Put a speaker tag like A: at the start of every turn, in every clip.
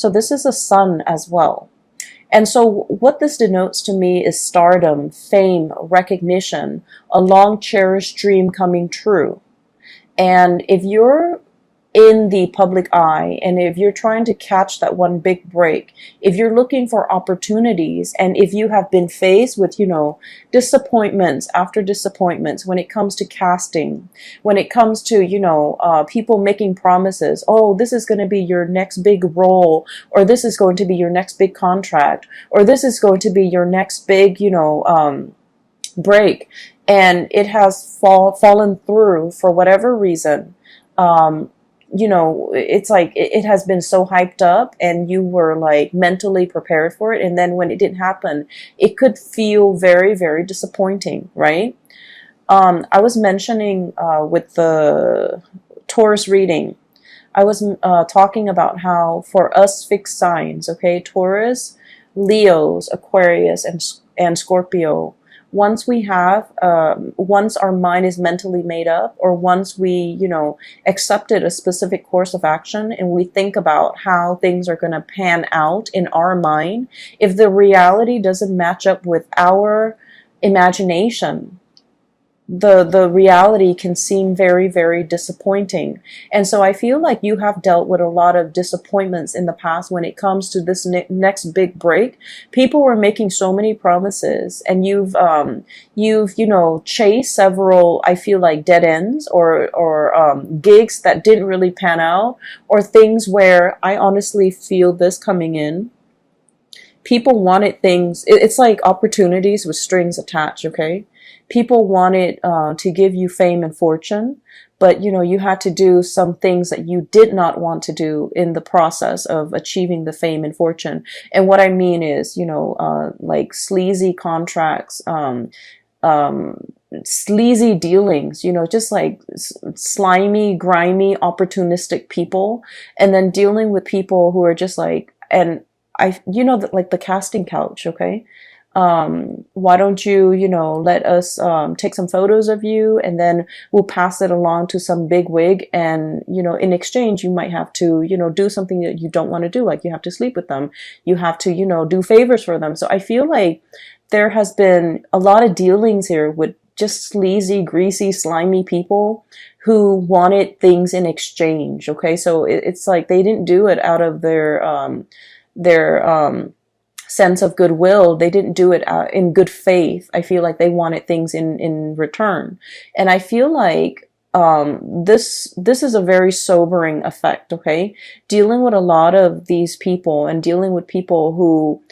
A: So this is a sun as well. And so what this denotes to me is stardom, fame, recognition, a long cherished dream coming true. And if you're in the public eye, and if you're trying to catch that one big break, if you're looking for opportunities, and if you have been faced with, disappointments after disappointments when it comes to casting, when it comes to, people making promises, oh, this is going to be your next big role, or this is going to be your next big contract, or this is going to be your next big, break, and it has fallen through for whatever reason. It's like it has been so hyped up and you were like mentally prepared for it. And then when it didn't happen, it could feel very, very disappointing, right? I was mentioning with the Taurus reading, I was talking about how for us fixed signs, okay, Taurus, Leos, Aquarius, and Scorpio, once we have, once our mind is mentally made up, or once we, accepted a specific course of action and we think about how things are going to pan out in our mind, if the reality doesn't match up with our imagination, the reality can seem very, very disappointing. And so I feel like you have dealt with a lot of disappointments in the past when it comes to this next big break. People were making so many promises, and you've chased several, I feel like, dead ends, or gigs that didn't really pan out, or things where I honestly feel this coming in. People wanted things, it's like opportunities with strings attached, okay? People wanted to give you fame and fortune, but you had to do some things that you did not want to do in the process of achieving the fame and fortune. And what I mean is, like sleazy contracts, sleazy dealings, just like slimy, grimy, opportunistic people, and then dealing with people who are just like, and like the casting couch, okay? Why don't you, let us take some photos of you, and then we'll pass it along to some big wig, and in exchange you might have to do something that you don't want to do, like you have to sleep with them, you have to do favors for them. So I feel like there has been a lot of dealings here with just sleazy, greasy, slimy people who wanted things in exchange. Okay, so it's like they didn't do it out of their sense of goodwill. They didn't do it in good faith. I feel like they wanted things in return. And I feel like this is a very sobering effect, okay? Dealing with a lot of these people, and dealing with people who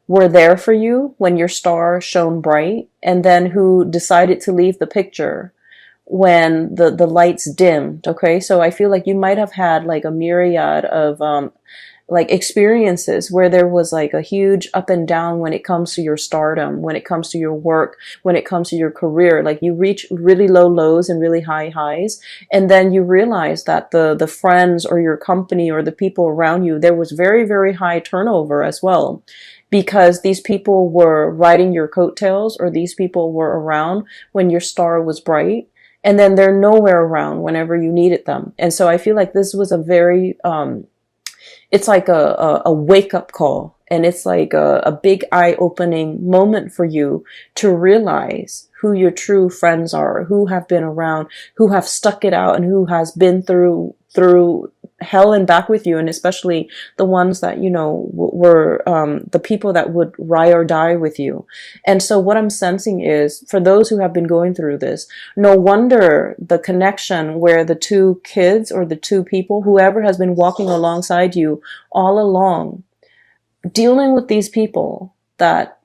A: were there for you when your star shone bright, and then who decided to leave the picture when the lights dimmed, okay? So I feel like you might have had like a myriad of like experiences where there was like a huge up and down when it comes to your stardom, when it comes to your work, when it comes to your career. Like you reach really low lows and really high highs, and then you realize that the friends or your company or the people around you, there was very, very high turnover as well, because these people were riding your coattails, or these people were around when your star was bright, and then they're nowhere around whenever you needed them. And so I feel like this was a very it's like a wake-up call, and it's like a big eye-opening moment for you to realize who your true friends are, who have been around, who have stuck it out, and who has been through hell and back with you, and especially the ones that were the people that would ride or die with you. And so what I'm sensing is, for those who have been going through this, no wonder the connection where the two kids, or the two people, whoever has been walking alongside you all along, dealing with these people that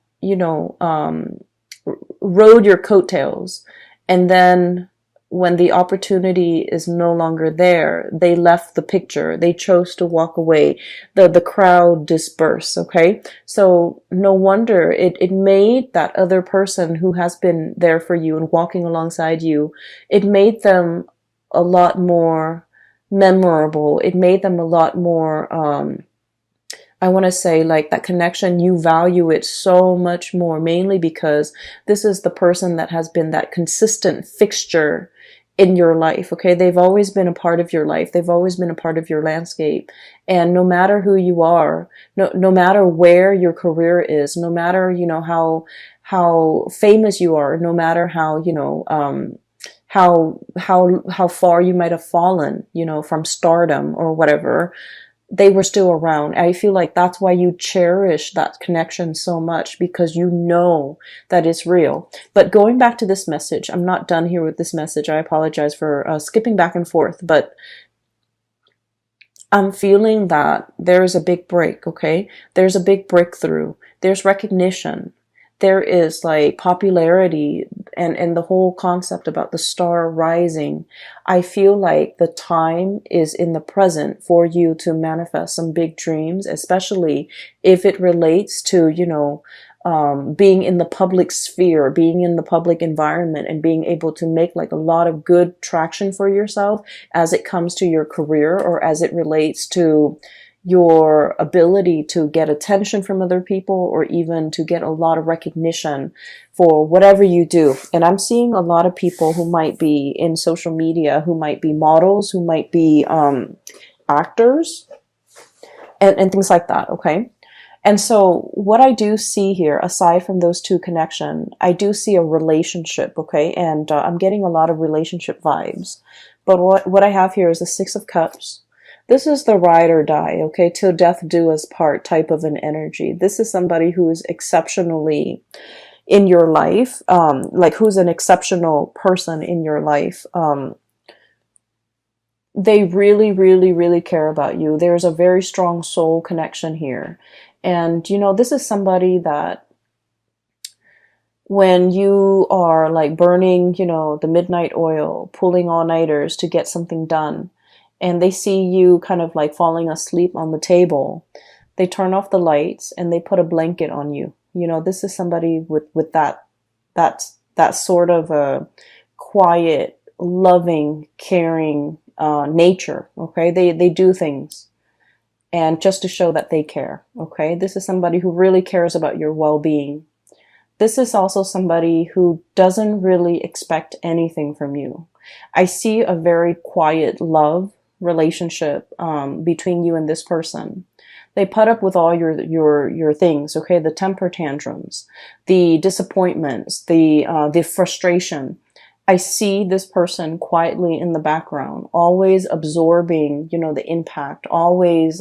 A: rode your coattails, and then when the opportunity is no longer there, they left the picture. They chose to walk away. The crowd dispersed, okay? So no wonder it made that other person who has been there for you and walking alongside you, it made them a lot more memorable. It made them a lot more, I want to say, like, that connection, you value it so much more, mainly because this is the person that has been that consistent fixture in your life. Okay. They've always been a part of your life. They've always been a part of your landscape. And no matter who you are, no matter where your career is, no matter, how famous you are, no matter how, how far you might have fallen, from stardom or whatever, they were still around. I feel like that's why you cherish that connection so much, because you know that it's real. But going back to this message, I'm not done here with this message. I apologize for skipping back and forth, but I'm feeling that there is a big break, okay? There's a big breakthrough. There's recognition. There is like popularity and the whole concept about the star rising. I feel like the time is in the present for you to manifest some big dreams, especially if it relates to, being in the public sphere, being in the public environment, and being able to make like a lot of good traction for yourself as it comes to your career, or as it relates to your ability to get attention from other people, or even to get a lot of recognition for whatever you do. And I'm seeing a lot of people who might be in social media, who might be models, who might be actors, and things like that, okay? And so what I do see here, aside from those two connections, I do see a relationship, okay? And I'm getting a lot of relationship vibes. But what I have here is the Six of Cups. This is the ride or die, okay? Till death do us part type of an energy. This is somebody who is exceptionally in your life, like who's an exceptional person in your life. They really, really, really care about you. There's a very strong soul connection here. And, this is somebody that when you are like burning, the midnight oil, pulling all-nighters to get something done, and they see you kind of like falling asleep on the table, they turn off the lights and they put a blanket on you. This is somebody with that sort of a quiet, loving, caring nature. Okay, they do things, and just to show that they care. Okay, this is somebody who really cares about your well-being. This is also somebody who doesn't really expect anything from you. I see a very quiet love relationship between you and this person. They put up with all your things, okay? The temper tantrums, the disappointments, the frustration. I see this person quietly in the background, always absorbing, the impact, always.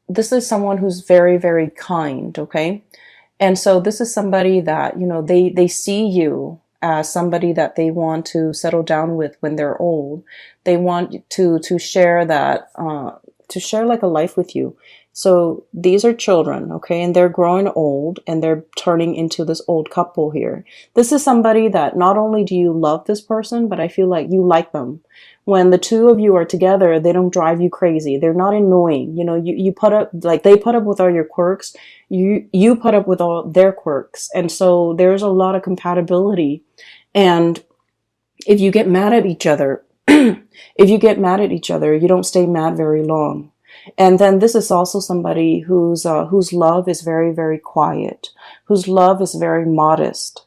A: This is someone who's very, very kind, okay? And so this is somebody that, they see you as somebody that they want to settle down with when they're old. They want to share that, to share like a life with you. So these are children, okay? And they're growing old and they're turning into this old couple here. This is somebody that not only do you love this person, but I feel like you like them. When the two of you are together, they don't drive you crazy. They're not annoying. You put up, like they put up with all your quirks. You put up with all their quirks. And so there's a lot of compatibility. And if you get mad at each other, you don't stay mad very long. And then this is also somebody whose love is very, very quiet, whose love is very modest.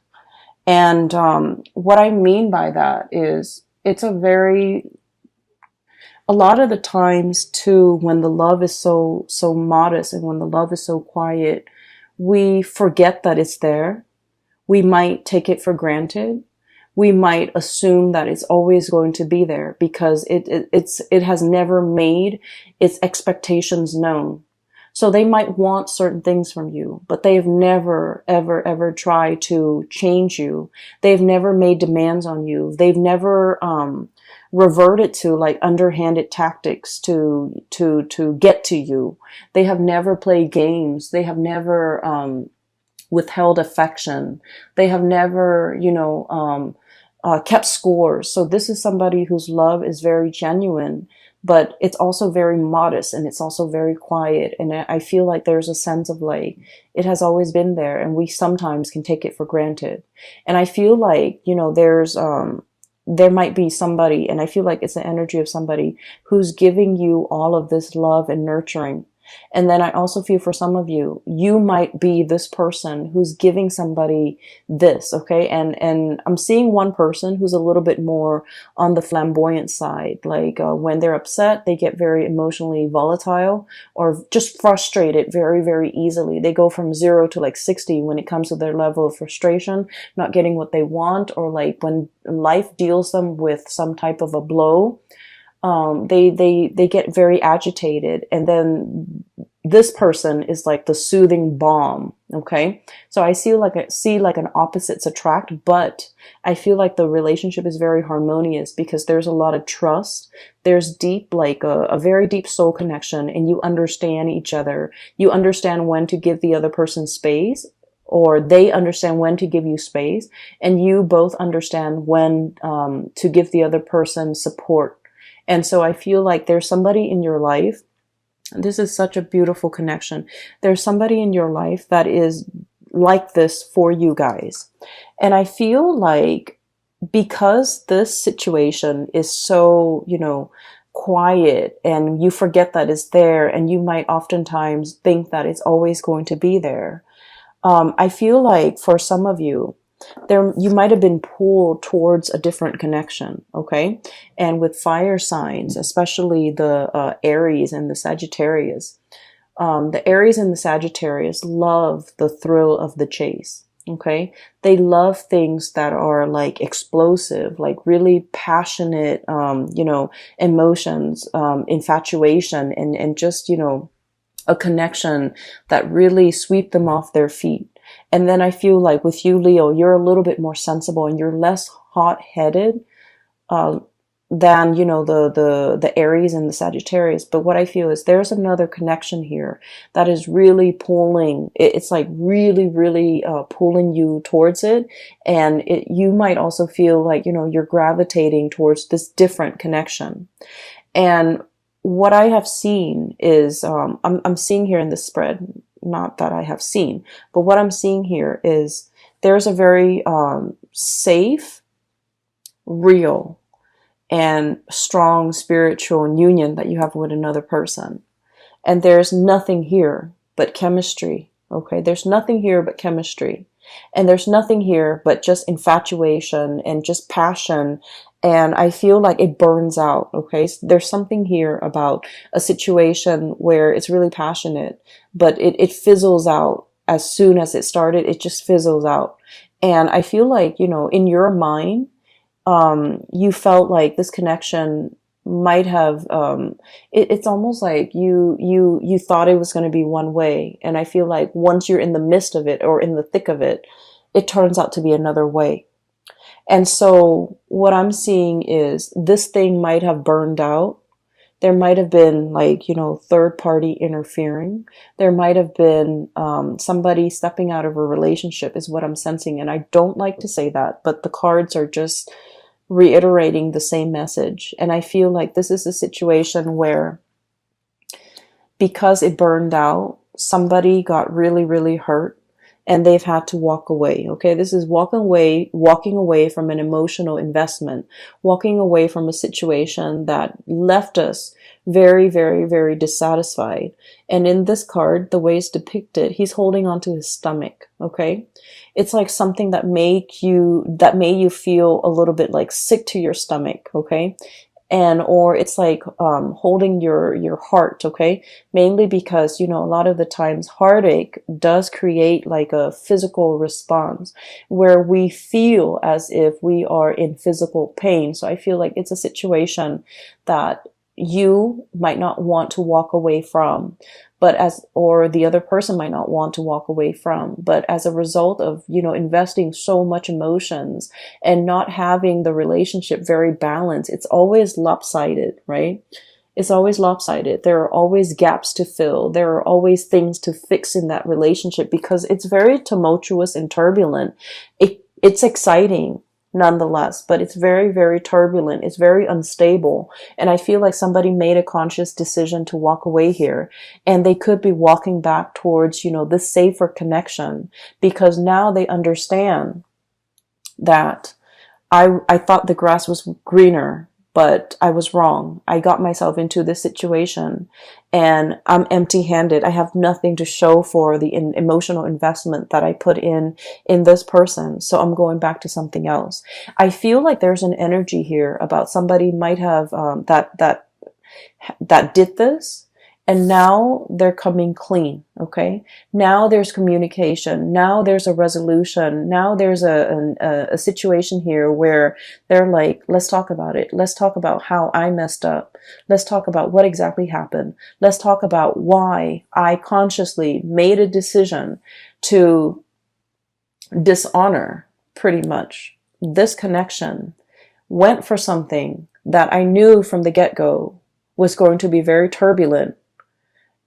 A: And what I mean by that is it's a lot of the times too, when the love is so modest and when the love is so quiet, we forget that it's there. We might take it for granted. We might assume that it's always going to be there because it has never made its expectations known. So they might want certain things from you, but they've never, ever, ever tried to change you. They've never made demands on you. They've never reverted to like underhanded tactics to get to you. They have never played games. They have never withheld affection. They have never, kept scores. So this is somebody whose love is very genuine, but it's also very modest and it's also very quiet. And I feel like there's a sense of like, it has always been there and we sometimes can take it for granted. And I feel like, there might be somebody, and I feel like it's the energy of somebody who's giving you all of this love and nurturing. And then I also feel for some of you, you might be this person who's giving somebody this, okay? And I'm seeing one person who's a little bit more on the flamboyant side. Like when they're upset, they get very emotionally volatile or just frustrated very, very easily. They go from 0 to like 60 when it comes to their level of frustration, not getting what they want, or like when life deals them with some type of a blow, they get very agitated, and then this person is like the soothing balm. Okay, so I see like an opposites attract, but I feel like the relationship is very harmonious because there's a lot of trust. There's deep, like a very deep soul connection, and you understand each other. You understand when to give the other person space, or they understand when to give you space, and you both understand when to give the other person support. And so I feel like there's somebody in your life. This is such a beautiful connection. There's somebody in your life that is like this for you guys. And I feel like because this situation is so, quiet, and you forget that it's there, and you might oftentimes think that it's always going to be there. I feel like for some of you, you might have been pulled towards a different connection, okay? And with fire signs, especially the Aries and the Sagittarius, the Aries and the Sagittarius love the thrill of the chase, okay? They love things that are like explosive, like really passionate, emotions, infatuation, and just, a connection that really sweep them off their feet. And then I feel like with you, Leo, you're a little bit more sensible and you're less hot-headed than, the Aries and the Sagittarius. But what I feel is there's another connection here that is really pulling. It's like really, really pulling you towards it. And you might also feel like, you're gravitating towards this different connection. And what I have seen is, I'm seeing here in this spread, not that I have seen, but what I'm seeing here is there's a very safe, real, and strong spiritual union that you have with another person. And there's nothing here but chemistry, okay? There's nothing here but chemistry. And there's nothing here but just infatuation and just passion. And I feel like it burns out, okay? So there's something here about a situation where it's really passionate, but it fizzles out as soon as it started. It just fizzles out. And I feel like, in your mind, you felt like this connection might have, it's almost like you thought it was going to be one way. And I feel like once you're in the midst of it or in the thick of it, it turns out to be another way. And so what I'm seeing is this thing might have burned out. There might have been like, third party interfering. There might have been somebody stepping out of a relationship is what I'm sensing. And I don't like to say that, but the cards are just reiterating the same message. And I feel like this is a situation where because it burned out, somebody got really, really hurt. And they've had to walk away. Okay, this is walking away from an emotional investment, walking away from a situation that left us very, very, very dissatisfied. And in this card, the way it's depicted, he's holding onto his stomach. Okay, it's like something that made you feel a little bit like sick to your stomach. Okay. Or it's like holding your heart, okay? Mainly because, a lot of the times heartache does create like a physical response where we feel as if we are in physical pain. So I feel like it's a situation that you might not want to walk away from, or the other person might not want to walk away from, but as a result of, investing so much emotions and not having the relationship very balanced, it's always lopsided, right? It's always lopsided. There are always gaps to fill. There are always things to fix in that relationship because it's very tumultuous and turbulent. It's exciting nonetheless, but it's very, very turbulent. It's very unstable. And I feel like somebody made a conscious decision to walk away here, and they could be walking back towards, this safer connection because now they understand that I thought the grass was greener, but I was wrong. I got myself into this situation and I'm empty-handed. I have nothing to show for the emotional investment that I put in this person. So I'm going back to something else. I feel like there's an energy here about somebody might have that did this, and now they're coming clean. Okay, now there's communication, now there's a resolution, now there's a situation here where they're like, let's talk about it, let's talk about how I messed up, let's talk about what exactly happened, let's talk about why I consciously made a decision to dishonor pretty much this connection, went for something that I knew from the get-go was going to be very turbulent.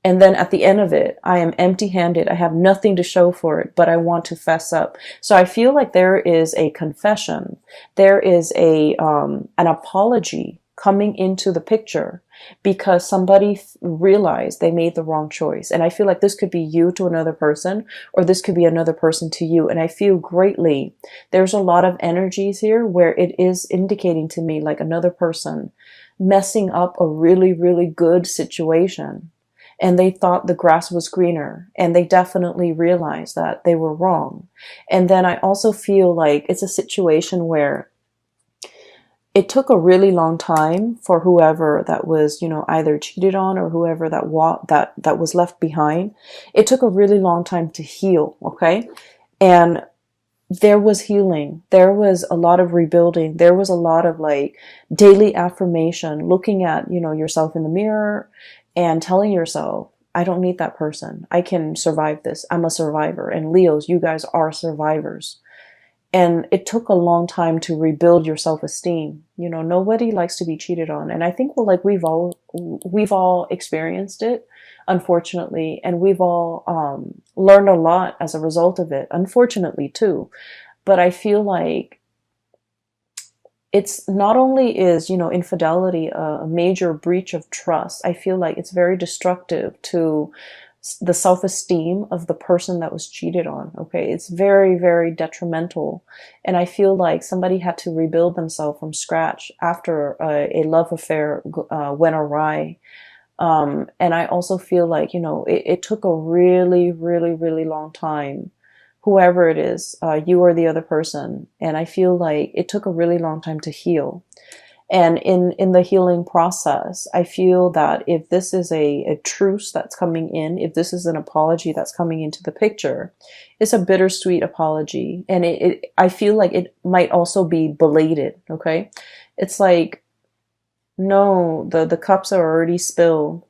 A: And then at the end of it, I am empty-handed. I have nothing to show for it, but I want to fess up. So I feel like there is a confession. There is an apology coming into the picture because somebody realized they made the wrong choice. And I feel like this could be you to another person, or this could be another person to you. And I feel greatly, there's a lot of energies here where it is indicating to me like another person messing up a really, really good situation. And they thought the grass was greener, and they definitely realized that they were wrong. And then I also feel like it's a situation where it took a really long time for whoever that was, either cheated on or whoever that was left behind. It took a really long time to heal, okay? And there was healing. There was a lot of rebuilding. There was a lot of like daily affirmation, looking at, yourself in the mirror and telling yourself, I don't need that person. I can survive this. I'm a survivor. And Leos, you guys are survivors. And it took a long time to rebuild your self-esteem. Nobody likes to be cheated on. And I think we've all experienced it, unfortunately, and we've all learned a lot as a result of it, unfortunately too. But I feel like it's not only is, infidelity a major breach of trust, I feel like it's very destructive to the self-esteem of the person that was cheated on. Okay, it's very, very detrimental. And I feel like somebody had to rebuild themselves from scratch after a love affair went awry. And I also feel like, it took a really, really, really long time, whoever it is, you or the other person. And I feel like it took a really long time to heal. And in the healing process, I feel that if this is a truce that's coming in, if this is an apology that's coming into the picture, it's a bittersweet apology. And I feel like it might also be belated, okay? It's like, no, the cups are already spilled.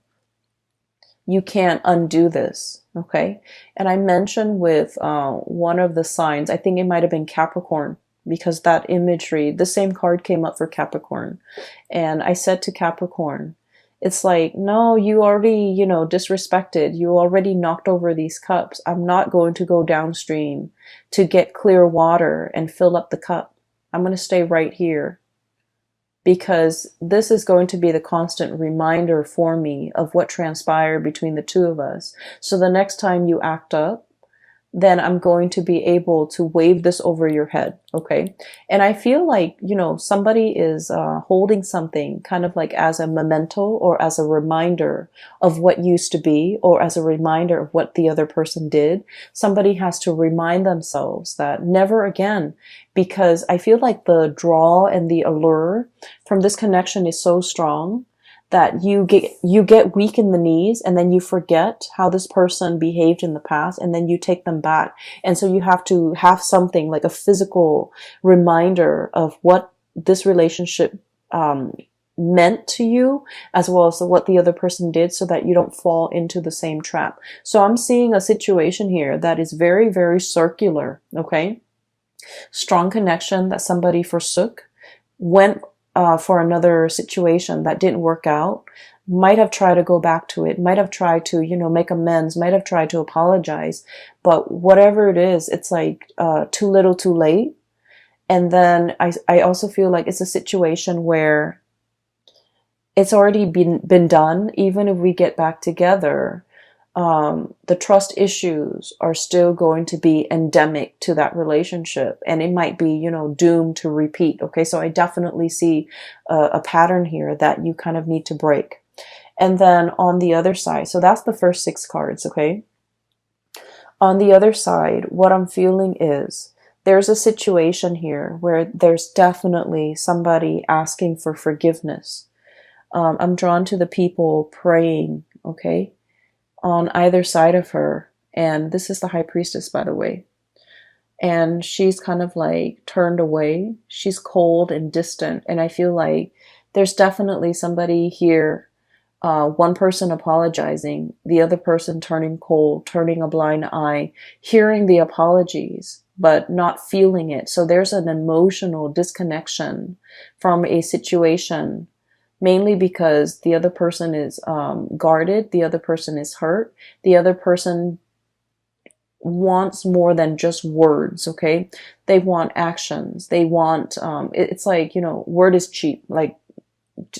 A: You can't undo this, okay? And I mentioned with one of the signs, I think it might have been Capricorn, because that imagery, the same card came up for Capricorn. And I said to Capricorn, it's like, no, you already, disrespected. You already knocked over these cups. I'm not going to go downstream to get clear water and fill up the cup. I'm going to stay right here, because this is going to be the constant reminder for me of what transpired between the two of us. So the next time you act up, then I'm going to be able to wave this over your head, okay? And I feel like, somebody is holding something kind of like as a memento or as a reminder of what used to be, or as a reminder of what the other person did. Somebody has to remind themselves that never again, because I feel like the draw and the allure from this connection is so strong that you get weak in the knees, and then you forget how this person behaved in the past, and then you take them back. And so you have to have something like a physical reminder of what this relationship meant to you, as well as what the other person did, so that you don't fall into the same trap. So I'm seeing a situation here that is very, very circular, okay? Strong connection that somebody forsook, went for another situation that didn't work out, might have tried to go back to it, might have tried to, make amends, might have tried to apologize. But whatever it is, it's like too little too late. And then I also feel like it's a situation where it's already been done. Even if we get back together, The trust issues are still going to be endemic to that relationship, and it might be, doomed to repeat. Okay, so I definitely see a pattern here that you kind of need to break. And then on the other side, so that's the first 6 cards. Okay, on the other side, what I'm feeling is there's a situation here where there's definitely somebody asking for forgiveness. I'm drawn to the people praying, okay, on either side of her. And this is the high priestess, by the way. And she's kind of like turned away. She's cold and distant. And I feel like there's definitely somebody here, one person apologizing, the other person turning cold, turning a blind eye, hearing the apologies, but not feeling it. So there's an emotional disconnection from a situation, mainly because the other person is guarded, the other person is hurt, the other person wants more than just words. Okay, they want actions. They want it's like, word is cheap. Like,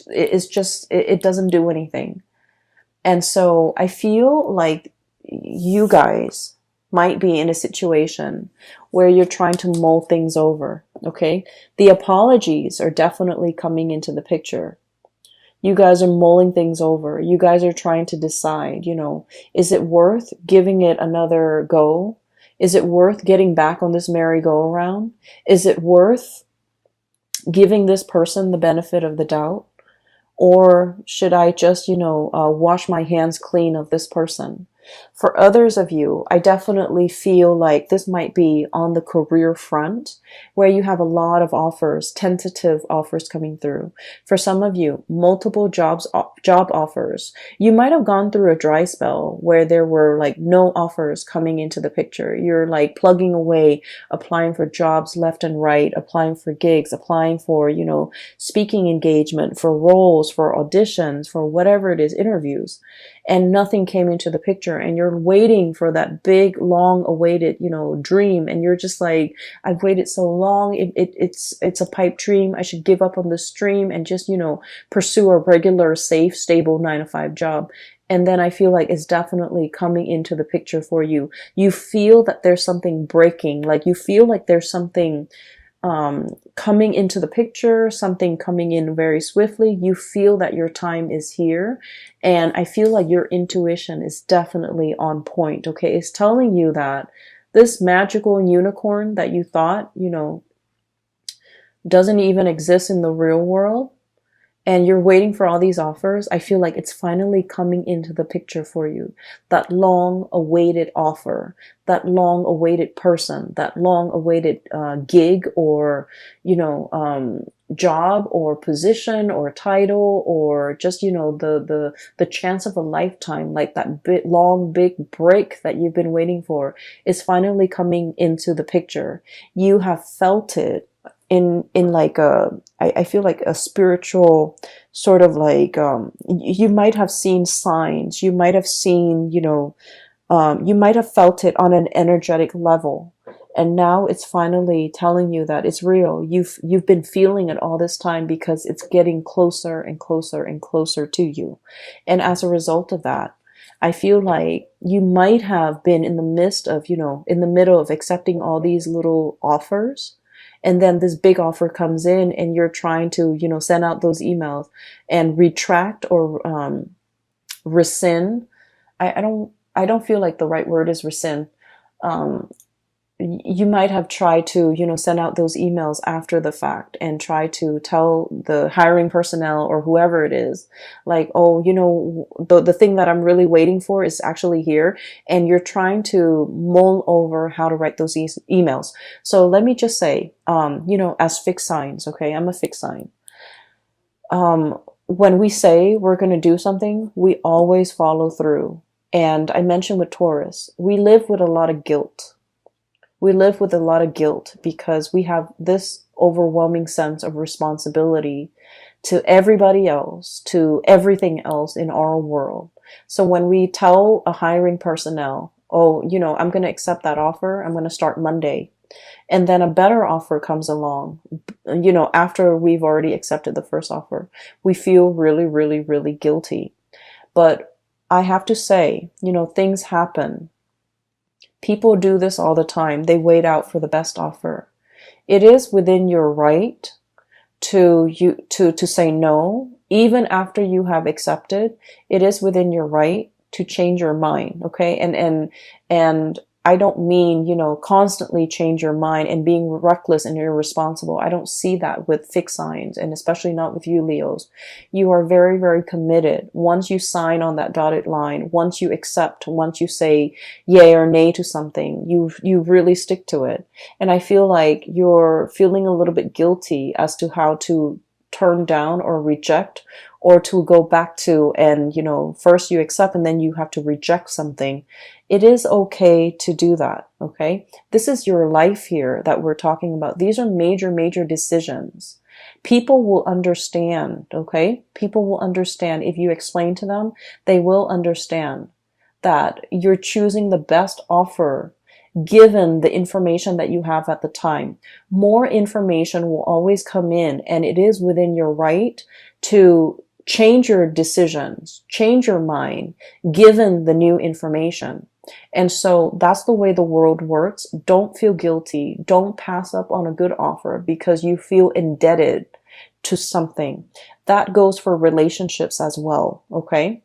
A: it's just, it doesn't do anything. And so I feel like you guys might be in a situation where you're trying to mull things over. Okay, the apologies are definitely coming into the picture. You guys are mulling things over. You guys are trying to decide, is it worth giving it another go? Is it worth getting back on this merry-go-round? Is it worth giving this person the benefit of the doubt? Or should I just, wash my hands clean of this person? For others of you, I definitely feel like this might be on the career front, where you have a lot of offers, tentative offers coming through. For some of you, multiple job offers. You might have gone through a dry spell where there were like no offers coming into the picture. You're like plugging away, applying for jobs left and right, applying for gigs, applying for, speaking engagement, for roles, for auditions, for whatever it is, interviews. And nothing came into the picture, and you're waiting for that big, long awaited, dream. And you're just like, I've waited so long. It's a pipe dream. I should give up on this dream and just, pursue a regular, safe, stable 9 to 5 job. And then I feel like it's definitely coming into the picture for you. You feel that there's something breaking. Like, you feel like there's something coming into the picture, something coming in very swiftly. You feel that your time is here. And I feel like your intuition is definitely on point. Okay. It's telling you that this magical unicorn that you thought, doesn't even exist in the real world, and you're waiting for all these offers, I feel like it's finally coming into the picture for you. That long awaited offer, that long awaited person, that long awaited gig, or, job or position or title, or just, the chance of a lifetime, like that long, big break that you've been waiting for is finally coming into the picture. You have felt it in like I feel like a spiritual sort of like, you might have seen signs, you might have seen, you might have felt it on an energetic level, and now it's finally telling you that it's real. You've been feeling it all this time because it's getting closer and closer and closer to you. And as a result of that, I feel like you might have been in the midst of, in the middle of accepting all these little offers. And then this big offer comes in, and you're trying to, send out those emails and retract or rescind. I don't feel like the right word is rescind. You might have tried to, send out those emails after the fact and try to tell the hiring personnel or whoever it is, like, oh, the thing that I'm really waiting for is actually here. And you're trying to mull over how to write those emails. So let me just say, as fixed signs, okay, I'm a fixed sign. When we say we're going to do something, we always follow through. And I mentioned with Taurus, we live with a lot of guilt. We live with a lot of guilt because we have this overwhelming sense of responsibility to everybody else, to everything else in our world. So when we tell a hiring personnel, oh, I'm going to accept that offer, I'm going to start Monday, and then a better offer comes along, after we've already accepted the first offer, we feel really, really, really guilty. But I have to say, things happen. People do this all the time. They wait out for the best offer. It is within your right to say no, even after you have accepted. It is within your right to change your mind, okay? And I don't mean, constantly change your mind and being reckless and irresponsible. I don't see that with fixed signs, and especially not with you, Leos. You are very, very committed. Once you sign on that dotted line, once you accept, once you say yay or nay to something, you really stick to it. And I feel like you're feeling a little bit guilty as to how to turn down or reject, or to go back to, and first you accept and then you have to reject something. It is okay to do that, okay? This is your life here that we're talking about. These are major, major decisions. People will understand, okay? People will understand. If you explain to them, they will understand that you're choosing the best offer given the information that you have at the time. More information will always come in, and it is within your right to change your decisions, change your mind, given the new information. And so that's the way the world works. Don't feel guilty. Don't pass up on a good offer because you feel indebted to something. That goes for relationships as well, okay?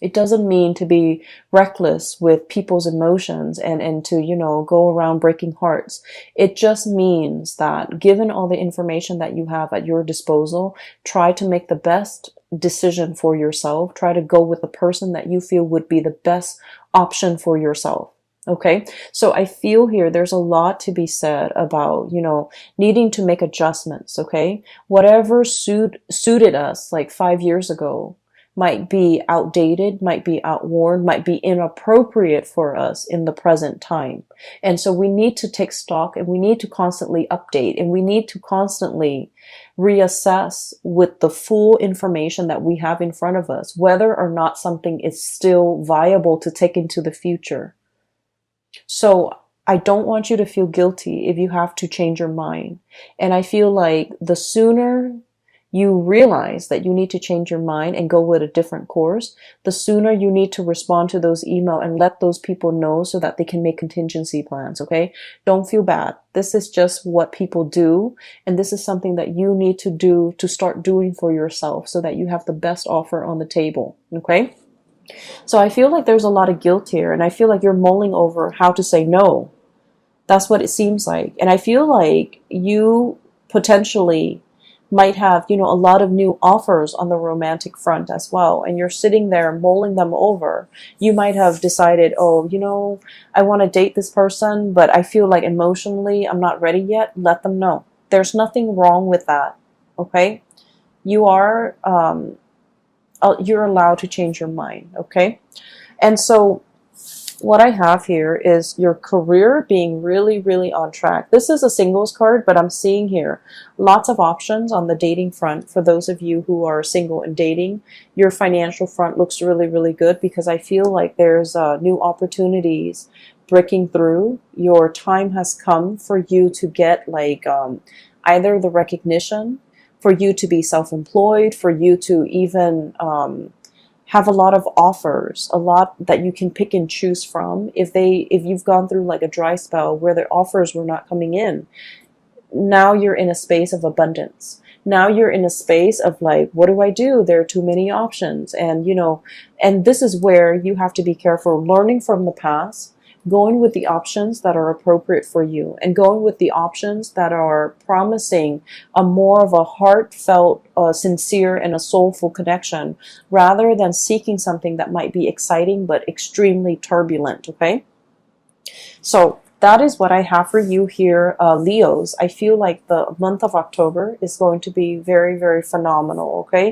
A: It doesn't mean to be reckless with people's emotions and to, go around breaking hearts. It just means that given all the information that you have at your disposal, try to make the best decision for yourself. Try to go with the person that you feel would be the best option for yourself. Okay. So I feel here there's a lot to be said about, needing to make adjustments. Okay. Whatever suited us like 5 years ago might be outdated, might be outworn, might be inappropriate for us in the present time. And so we need to take stock, and we need to constantly update, and we need to constantly reassess with the full information that we have in front of us, whether or not something is still viable to take into the future. So I don't want you to feel guilty if you have to change your mind. And I feel like the sooner you realize that you need to change your mind and go with a different course, the sooner you need to respond to those emails and let those people know so that they can make contingency plans, okay? Don't feel bad. This is just what people do, and this is something that you need to do to start doing for yourself so that you have the best offer on the table, okay? So I feel like there's a lot of guilt here, and I feel like you're mulling over how to say no. That's what it seems like. And I feel like you potentially might have, a lot of new offers on the romantic front as well. And you're sitting there mulling them over. You might have decided, oh, I want to date this person, but I feel like emotionally I'm not ready yet. Let them know. There's nothing wrong with that. Okay. You're allowed to change your mind. Okay. And so what I have here is your career being really, really on track. This is a singles card, but I'm seeing here lots of options on the dating front for those of you who are single and dating. Your financial front looks really, really good because I feel like there's new opportunities breaking through. Your time has come for you to get either the recognition, for you to be self-employed, for you to even have a lot of offers, a lot that you can pick and choose from. If you've gone through like a dry spell where the offers were not coming in, now you're in a space of abundance. Now you're in a space of like, what do I do? There are too many options. And, and this is where you have to be careful, learning from the past, going with the options that are appropriate for you, and going with the options that are promising a more of a heartfelt, sincere, and a soulful connection, rather than seeking something that might be exciting but extremely turbulent, okay? So that is what I have for you here, Leos. I feel like the month of October is going to be very, very phenomenal, okay?